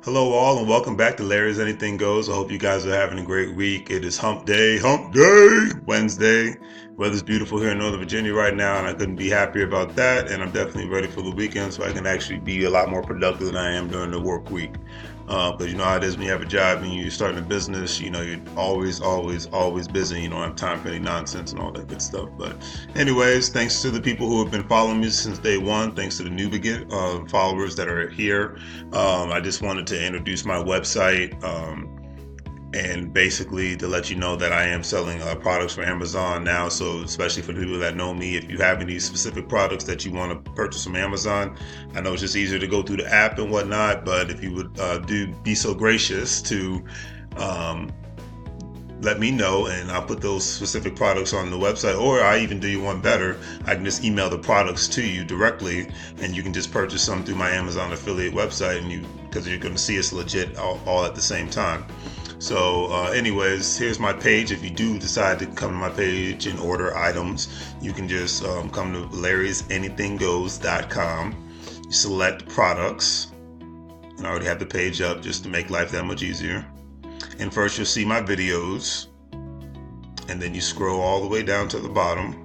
Hello, all, and welcome back to Larry's Anything Goes. I hope you guys are having a great week. It is Hump Day, Wednesday. Weather's beautiful here in Northern Virginia right now, and I couldn't be happier about that. And I'm definitely ready for the weekend so I can actually be a lot more productive than I am during the work week. Because you know how it is when you have a job and you're starting a business, you're always busy. You don't have time for any nonsense and all that good stuff. But anyways, thanks to the people who have been following me since day one. Thanks to the new followers that are here. I just wanted to introduce my website and basically to let you know that I am selling products for Amazon now. So especially for the people that know me, if you have any specific products that you want to purchase from Amazon, I know it's just easier to go through the app and whatnot, but if you would do be so gracious to let me know, and I'll put those specific products on the website. Or I even do you one better, I can just email the products to you directly, and you can just purchase them through my Amazon affiliate website, and because you're going to see it's legit all at the same time. So anyways, here's my page. If you do decide to come to my page and order items, you can just come to larrysanythinggoes.com. You select products, and I already have the page up just to make life that much easier. And first you'll see my videos, and then you scroll all the way down to the bottom.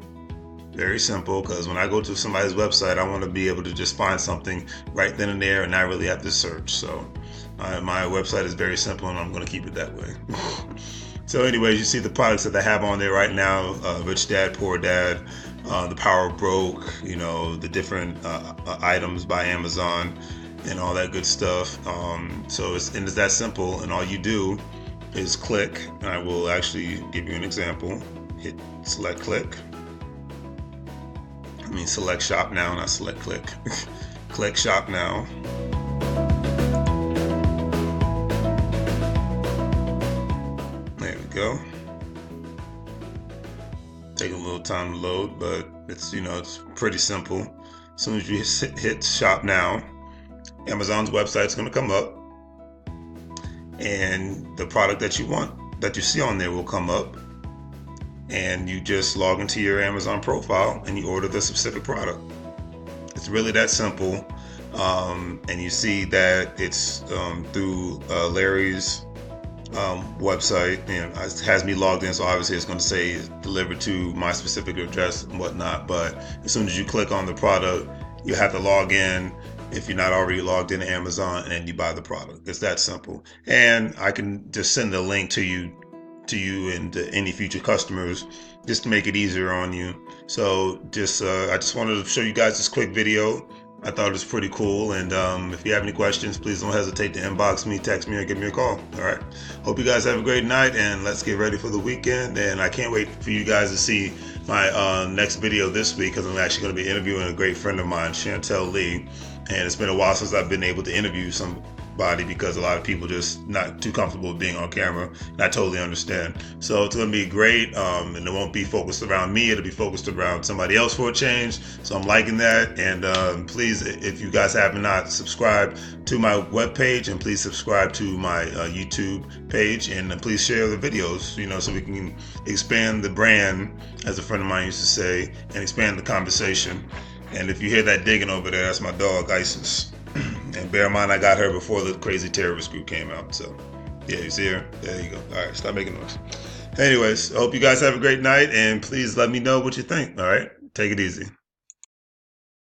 Very simple, because when I go to somebody's website, I want to be able to just find something right then and there and not really have to search. So my website is very simple, and I'm going to keep it that way. So anyways, you see the products that I have on there right now: Rich Dad, Poor Dad, The Power of Broke, the different items by Amazon and all that good stuff. So it's that simple, and all you do is click. And I will actually give you an example. Hit select click. Select shop now, not select click. Click shop now. There we go. Taking a little time to load, but it's pretty simple. As soon as you hit shop now, Amazon's website is going to come up, and the product that you want, that you see on there, will come up, and you just log into your Amazon profile and you order the specific product. It's really that simple. And you see that it's through Larry's website, and it has me logged in, so obviously it's going to say delivered to my specific address and whatnot. But as soon as you click on the product, you have to log in if you're not already logged into Amazon, and you buy the product. It's that simple. And I can just send a link to you and to any future customers, just to make it easier on you. So I just wanted to show you guys this quick video. I thought it was pretty cool. And if you have any questions, please don't hesitate to inbox me, text me, or give me a call. All right. Hope you guys have a great night, and let's get ready for the weekend. And I can't wait for you guys to see my next video this week, because I'm actually going to be interviewing a great friend of mine, Chantel Lee. And it's been a while since I've been able to interview somebody, because a lot of people just not too comfortable with being on camera, and I totally understand. So it's going to be great, and it won't be focused around me. It'll be focused around somebody else for a change. So I'm liking that. And please, if you guys have not subscribed to my webpage, and please subscribe to my YouTube page, and please share the videos, so we can expand the brand, as a friend of mine used to say, and expand the conversation. And if you hear that digging over there, that's my dog, Isis. And bear in mind, I got her before the crazy terrorist group came out. So, yeah, you see her? There you go. All right, stop making noise. Anyways, I hope you guys have a great night, and please let me know what you think. All right? Take it easy.